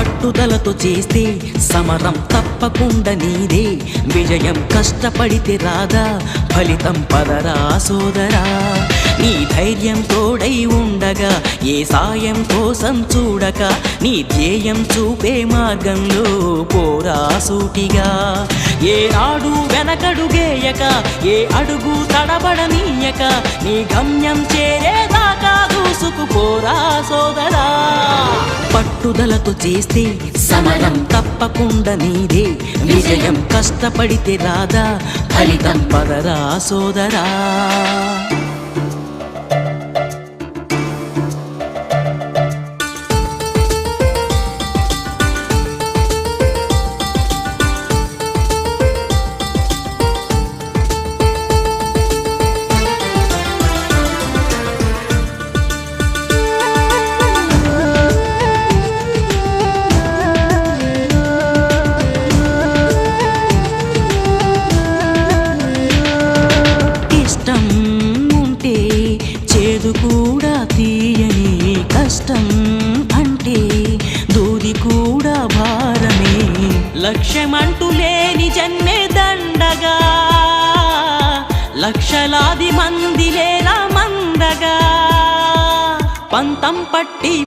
పట్టుదలతో చేస్తే సమరం తప్పకుండా నీదే, విజయం కష్టపడితే రాదా ఫలితం పదరా సోదరా. నీ ధైర్యం తోడై ఉండగా ఏ సాయం కోసం చూడక, నీ ధ్యేయం చూపే మార్గంలో పోరా సూటిగా. ఏ నాడు వెనకడుగేయక, ఏ అడుగు తడబడనీయక, నీ గమ్యం చేరేదాకా దూసుకుపోరా సోదరా. పట్టుదలతో చేస్తే సమరం తప్పకుండా నీదే, విజయం కష్టపడితే రాదా ఫలితం పదరా సోదరా. కూడా తీయని కష్టం అంటే దూది కూడా భారమే, లక్ష్యమంటూ లేని జన్మే దండగా, లక్షలాది మంది లేరా మందగా, పంతం పట్టి